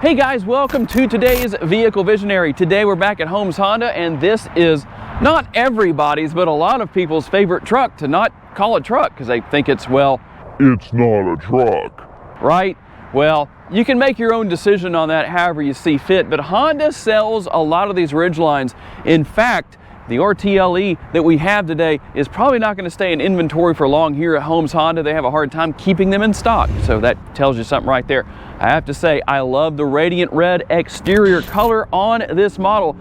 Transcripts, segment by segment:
Hey guys, welcome to today's Vehicle Visionary. Today we're back at Holmes Honda, and this is not everybody's, but a lot of people's favorite truck to not call a truck because they think it's, well, it's not a truck. Right? Well, you can make your own decision on that however you see fit, but Honda sells a lot of these Ridgelines. In fact, the RTL-E that we have today is probably not going to stay in inventory for long here at Holmes Honda. They have a hard time keeping them in stock, so that tells you something right there. I have to say, I love the radiant red exterior color on this model.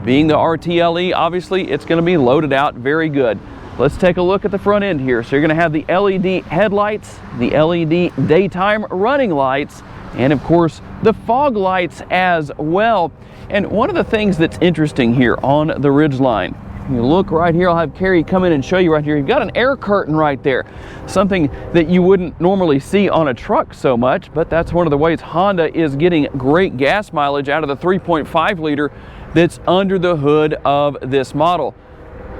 Being the RTL-E, obviously, it's going to be loaded out very good. Let's take a look at the front end here. So you're going to have the LED headlights, the LED daytime running lights, and of course, the fog lights as well. And one of the things that's interesting here on the Ridgeline, you look right here, I'll have Carrie come in and show you right here. You've got an air curtain right there, something that you wouldn't normally see on a truck so much, but that's one of the ways Honda is getting great gas mileage out of the 3.5 liter that's under the hood of this model.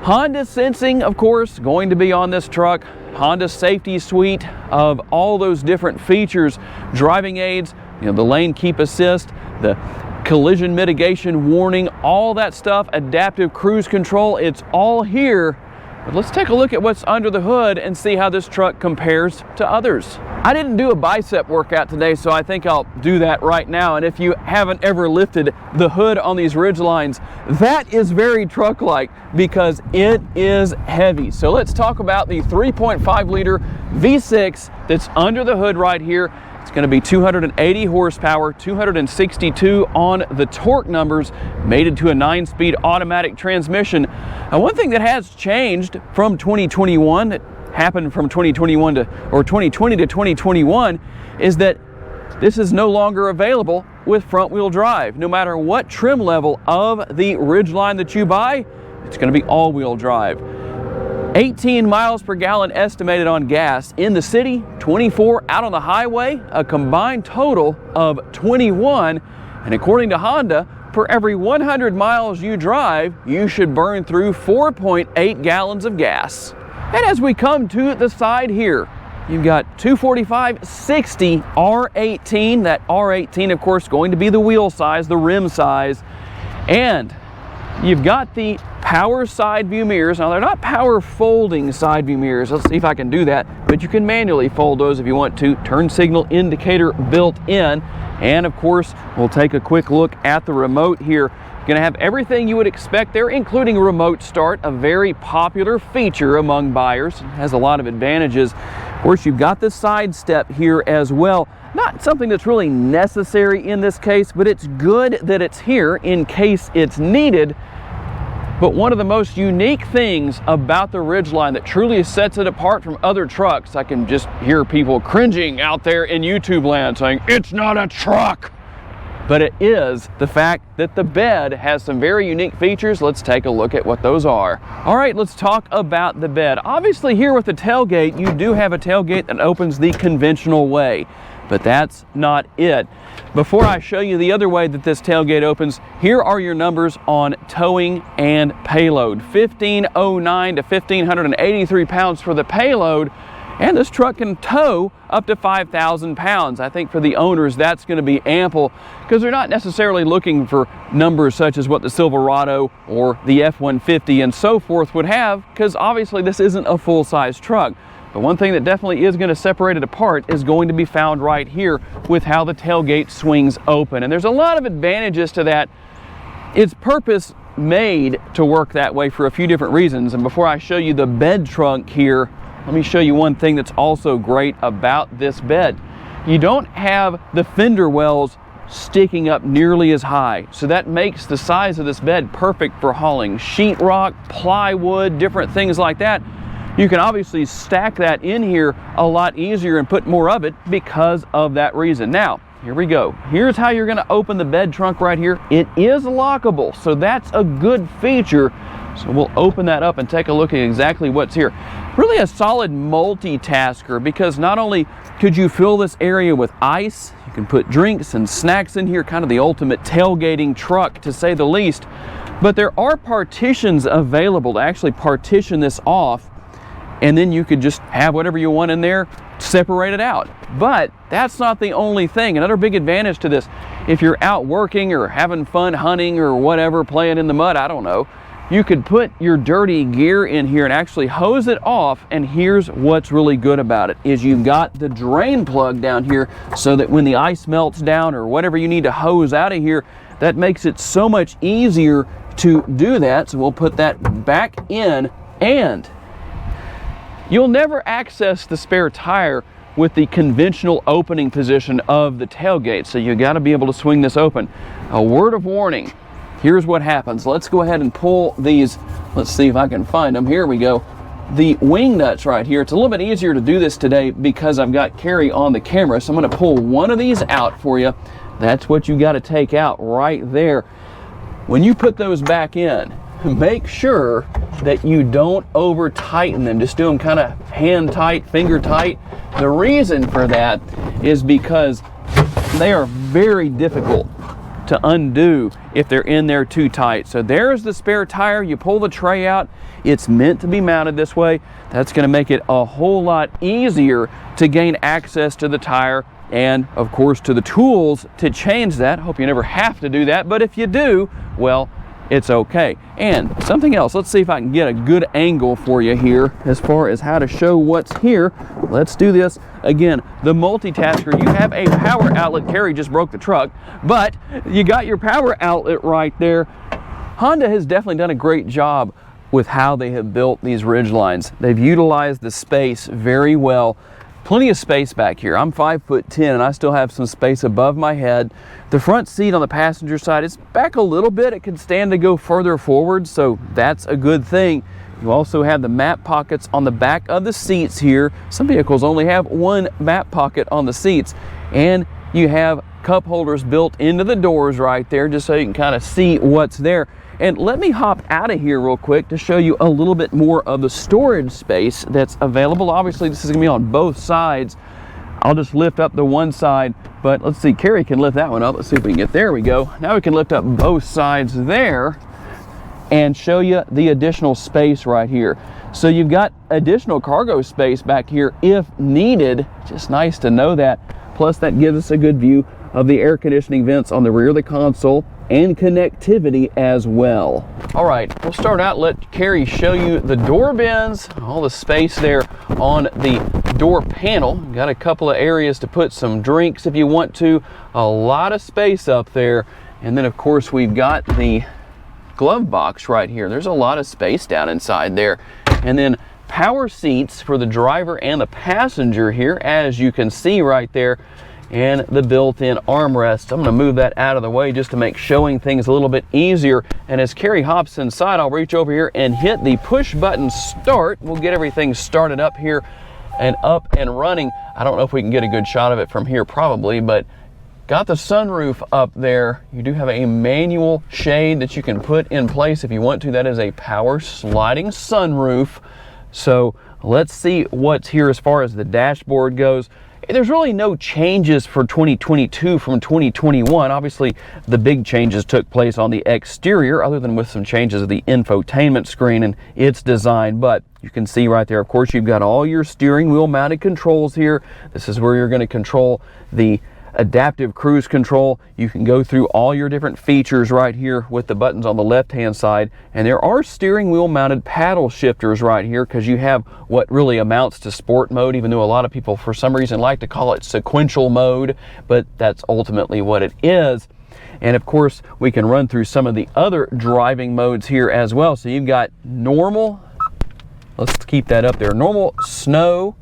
Honda sensing, of course, going to be on this truck. Honda safety suite of all those different features, driving aids, the lane keep assist, the collision mitigation warning, all that stuff, adaptive cruise control, it's all here. But let's take a look at what's under the hood and see how this truck compares to others. I didn't do a bicep workout today, so I think I'll do that right now. And if you haven't ever lifted the hood on these Ridgelines, that is very truck-like because it is heavy. So let's talk about the 3.5 liter V6 that's under the hood right here. It's going to be 280 horsepower, 262 on the torque numbers, mated to a 9-speed automatic transmission. Now, one thing that has changed from 2021, that happened from 2021 to, or 2020 to 2021, is that this is no longer available with front-wheel drive. No matter what trim level of the Ridgeline that you buy, it's going to be all-wheel drive. 18 miles per gallon estimated on gas in the city, 24 out on the highway, a combined total of 21. And according to Honda, for every 100 miles you drive, you should burn through 4.8 gallons of gas. And as we come to the side here, you've got 245/60 R18. That R18, of course, going to be the wheel size, the rim size. And you've got the power side view mirrors. Now, they're not power folding side view mirrors. Let's see if I can do that. But you can manually fold those if you want to. Turn signal indicator built in. And of course, we'll take a quick look at the remote here. Going to have everything you would expect there, including remote start, a very popular feature among buyers. It has a lot of advantages. Of course, you've got the side step here as well. Not something that's really necessary in this case, but it's good that it's here in case it's needed. But one of the most unique things about the Ridgeline that truly sets it apart from other trucks, I can just hear people cringing out there in YouTube land saying, it's not a truck. But it is the fact that the bed has some very unique features. Let's take a look at what those are. All right, let's talk about the bed. Obviously here with the tailgate, you do have a tailgate that opens the conventional way, but that's not it. Before I show you the other way that this tailgate opens, here are your numbers on towing and payload. 1,509 to 1,583 pounds for the payload. And this truck can tow up to 5,000 pounds. I think for the owners, that's going to be ample because they're not necessarily looking for numbers such as what the Silverado or the F-150 and so forth would have, because obviously this isn't a full-size truck. But one thing that definitely is going to separate it apart is going to be found right here with how the tailgate swings open. And there's a lot of advantages to that. It's purpose made to work that way for a few different reasons. And before I show you the bed trunk here, let me show you one thing that's also great about this bed. You don't have the fender wells sticking up nearly as high. So that makes the size of this bed perfect for hauling sheetrock, plywood, different things like that. You can obviously stack that in here a lot easier and put more of it because of that reason. Now, here we go. Here's how you're going to open the bed trunk right here. It is lockable, so that's a good feature. So we'll open that up and take a look at exactly what's here. Really a solid multitasker, because not only could you fill this area with ice, you can put drinks and snacks in here, kind of the ultimate tailgating truck to say the least, but there are partitions available to actually partition this off and then you could just have whatever you want in there, separate it out. But that's not the only thing. Another big advantage to this, if you're out working or having fun hunting or whatever, playing in the mud, I don't know, you could put your dirty gear in here and actually hose it off. And here's what's really good about it, is you've got the drain plug down here, so that when the ice melts down or whatever you need to hose out of here, that makes it so much easier to do that. So we'll put that back in, and you'll never access the spare tire with the conventional opening position of the tailgate. So you got to be able to swing this open. A word of warning. Here's what happens. Let's go ahead and pull these. Let's see if I can find them. Here we go. The wing nuts right here. It's a little bit easier to do this today because I've got Carrie on the camera. So I'm going to pull one of these out for you. That's what you got to take out right there. When you put those back in, make sure that you don't over tighten them. Just do them kind of hand tight, finger tight. The reason for that is because they are very difficult to undo if they're in there too tight. So there's the spare tire. You pull the tray out. It's meant to be mounted this way. That's going to make it a whole lot easier to gain access to the tire and, of course, to the tools to change that. Hope you never have to do that, but if you do, well, it's okay. And something else, let's see if I can get a good angle for you here as far as how to show what's here. Let's do this. Again, the multitasker, you have a power outlet. Carrie just broke the truck, but you got your power outlet right there. Honda has definitely done a great job with how they have built these Ridgelines. They've utilized the space very well. Plenty of space back here. I'm 5'10" and I still have some space above my head. The front seat on the passenger side is back a little bit. It can stand to go further forward, so that's a good thing. You also have the map pockets on the back of the seats here. Some vehicles only have one map pocket on the seats, and you have cup holders built into the doors right there, just so you can kind of see what's there. And let me hop out of here real quick to show you a little bit more of the storage space that's available. Obviously, this is gonna be on both sides. I'll just lift up the one side, but let's see, Carrie can lift that one up. Let's see if we can get, there we go. Now we can lift up both sides there and show you the additional space right here. So you've got additional cargo space back here if needed. Just nice to know that. Plus that gives us a good view of the air conditioning vents on the rear of the console and connectivity as well. All right, we'll start out, let Carrie show you the door bins, all the space there on the door panel. Got a couple of areas to put some drinks if you want to. A lot of space up there. And then of course we've got the glove box right here. There's a lot of space down inside there. And then power seats for the driver and the passenger here, as you can see right there, and the built-in armrest. I'm going to move that out of the way just to make showing things a little bit easier. And as Carrie hops inside, I'll reach over here and hit the push button start. We'll get everything started up here and up and running. I don't know if we can get a good shot of it from here, probably, but got the sunroof up there. You do have a manual shade that you can put in place if you want to. That is a power sliding sunroof. So let's see what's here as far as the dashboard goes. There's really no changes for 2022 from 2021. Obviously, the big changes took place on the exterior, other than with some changes of the infotainment screen and its design. But you can see right there, of course, you've got all your steering wheel mounted controls here. This is where you're going to control the adaptive cruise control. You can go through all your different features right here with the buttons on the left hand side, and there are steering wheel mounted paddle shifters right here, because you have what really amounts to sport mode, even though a lot of people for some reason like to call it sequential mode, but that's ultimately what it is. And of course we can run through some of the other driving modes here as well. So you've got normal, let's keep that up there, normal, snow,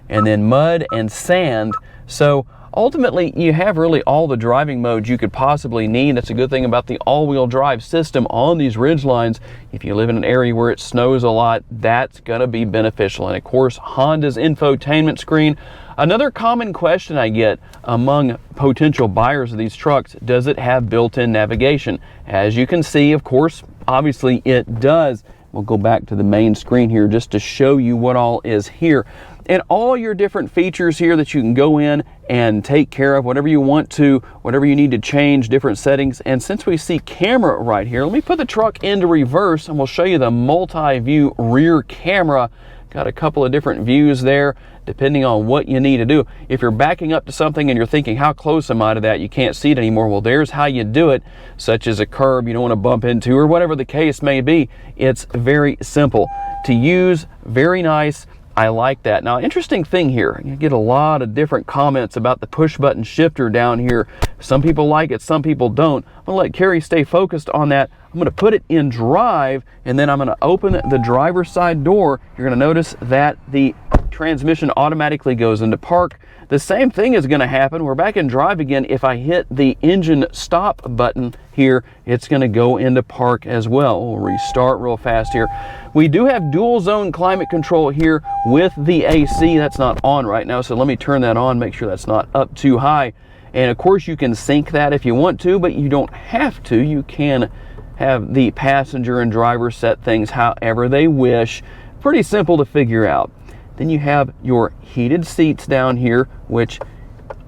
and then mud and sand. So ultimately, you have really all the driving modes you could possibly need. That's a good thing about the all-wheel drive system on these Ridgelines. If you live in an area where it snows a lot, that's going to be beneficial. And of course, Honda's infotainment screen. Another common question I get among potential buyers of these trucks, does it have built-in navigation? As you can see, of course, obviously it does. We'll go back to the main screen here just to show you what all is here. And all your different features here that you can go in and take care of, whatever you want to, whatever you need to change, different settings. And since we see camera right here, let me put the truck into reverse and we'll show you the multi-view rear camera Got a couple of different views there depending on what you need to do. If you're backing up to something and you're thinking, how close am I to that? You can't see it anymore. Well, there's how you do it, such as a curb you don't want to bump into or whatever the case may be. It's very simple to use, very nice. I like that. Now, interesting thing here, you get a lot of different comments about the push button shifter down here. Some people like it, some people don't. I'm gonna let Carrie stay focused on that. I'm gonna put it in drive, and then I'm gonna open the driver's side door. You're gonna notice that the transmission automatically goes into park. The same thing is gonna happen. We're back in drive again. If I hit the engine stop button here, it's gonna go into park as well. We'll restart real fast here. We do have dual zone climate control here with the AC. That's not on right now, so let me turn that on, make sure that's not up too high. And of course you can sync that if you want to, but you don't have to. You can have the passenger and driver set things however they wish. Pretty simple to figure out. Then you have your heated seats down here, which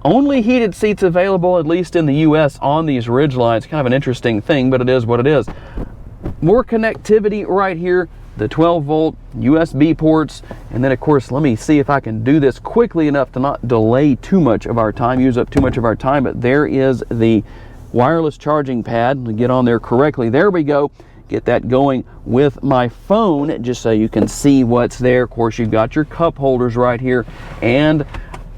only heated seats available, at least in the US, on these Ridgelines. Kind of an interesting thing, but it is what it is. More connectivity right here, the 12-volt USB ports, and then of course, let me see if I can do this quickly enough to not delay too much of our time, use up too much of our time, but there is the wireless charging pad. Let me get on there correctly. There we go. Get that going with my phone just so you can see what's there. Of course, you've got your cup holders right here and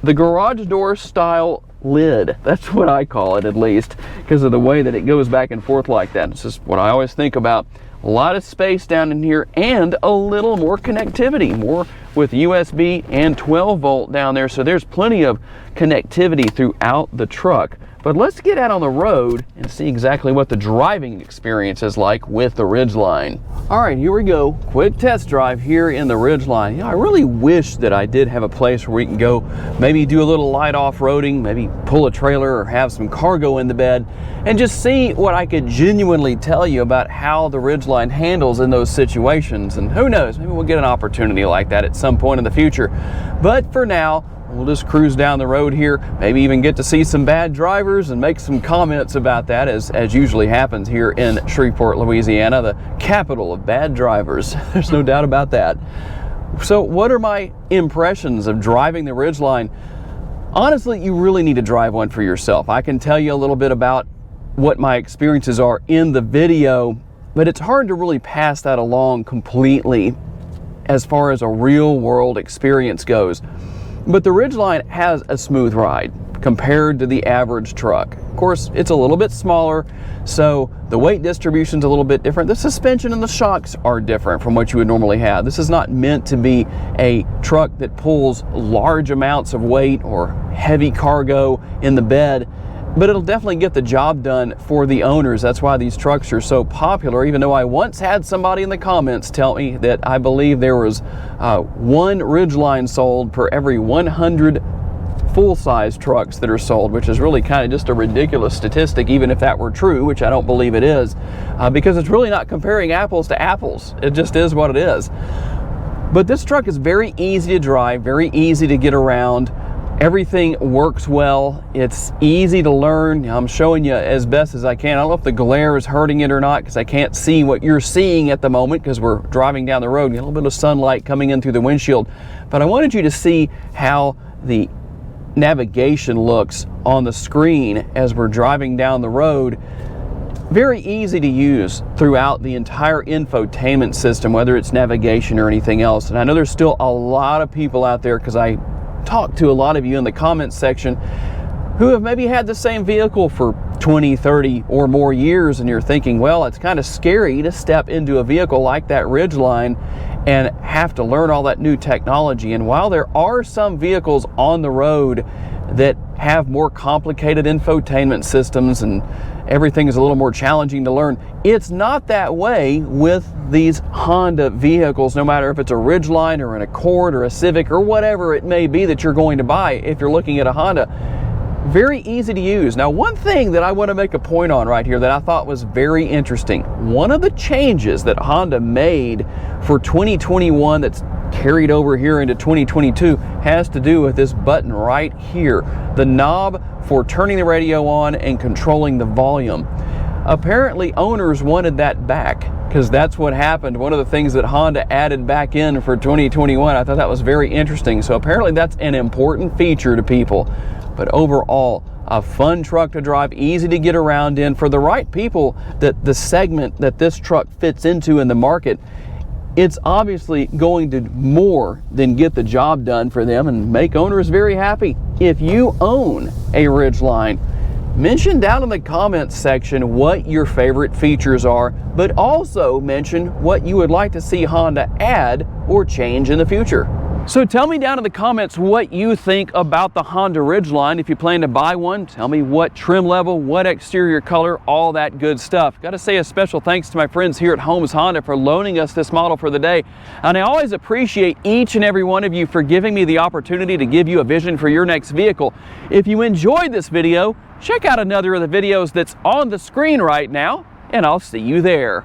the garage door style lid. That's what I call it, at least, because of the way that it goes back and forth like that. It's just what I always think about. A lot of space down in here and a little more connectivity, more with USB and 12-volt down there. So there's plenty of connectivity throughout the truck. But let's get out on the road and see exactly what the driving experience is like with the Ridgeline. All right, here we go. Quick test drive here in the Ridgeline. You know, I really wish that I did have a place where we can go maybe do a little light off-roading, maybe pull a trailer or have some cargo in the bed, and just see what I could genuinely tell you about how the Ridgeline handles in those situations. And who knows, maybe we'll get an opportunity like that at some point in the future. But for now, we'll just cruise down the road here, maybe even get to see some bad drivers and make some comments about that, as usually happens here in Shreveport, Louisiana, the capital of bad drivers. There's no doubt about that. So what are my impressions of driving the Ridgeline? Honestly, you really need to drive one for yourself. I can tell you a little bit about what my experiences are in the video, but it's hard to really pass that along completely as far as a real world experience goes. But the Ridgeline has a smooth ride compared to the average truck. Of course, it's a little bit smaller, so the weight distribution's a little bit different. The suspension and the shocks are different from what you would normally have. This is not meant to be a truck that pulls large amounts of weight or heavy cargo in the bed, but it'll definitely get the job done for the owners. That's why these trucks are so popular, even though I once had somebody in the comments tell me that I believe there was one Ridgeline sold per every 100 full-size trucks that are sold, which is really kind of just a ridiculous statistic, even if that were true, which I don't believe it is, because it's really not comparing apples to apples. It just is what it is. But this truck is very easy to drive, very easy to get around. Everything works well. It's easy to learn. I'm showing you as best as I can. I don't know if the glare is hurting it or not, because I can't see what you're seeing at the moment because we're driving down the road. You get a little bit of sunlight coming in through the windshield. But I wanted you to see how the navigation looks on the screen as we're driving down the road. Very easy to use throughout the entire infotainment system, whether it's navigation or anything else. And I know there's still a lot of people out there, because I talk to a lot of you in the comments section who have maybe had the same vehicle for 20, 30 or more years, and you're thinking, well, it's kind of scary to step into a vehicle like that Ridgeline and have to learn all that new technology. And while there are some vehicles on the road that have more complicated infotainment systems and everything is a little more challenging to learn, it's not that way with these Honda vehicles, no matter if it's a Ridgeline or an Accord or a Civic or whatever it may be that you're going to buy. If you're looking at a Honda, very easy to use. Now, one thing that I want to make a point on right here that I thought was very interesting, one of the changes that Honda made for 2021 that's carried over here into 2022 has to do with this button right here, the knob for turning the radio on and controlling the volume. Apparently owners wanted that back, because that's what happened. One of the things that Honda added back in for 2021, I thought that was very interesting. So apparently that's an important feature to people. But overall, a fun truck to drive, easy to get around in for the right people, that the segment that this truck fits into in the market. It's obviously going to more than get the job done for them and make owners very happy. If you own a Ridgeline, mention down in the comments section what your favorite features are, but also mention what you would like to see Honda add or change in the future. So tell me down in the comments what you think about the Honda Ridgeline. If you plan to buy one, tell me what trim level, what exterior color, all that good stuff. Got to say a special thanks to my friends here at Holmes Honda for loaning us this model for the day. And I always appreciate each and every one of you for giving me the opportunity to give you a vision for your next vehicle. If you enjoyed this video, check out another of the videos that's on the screen right now, and I'll see you there.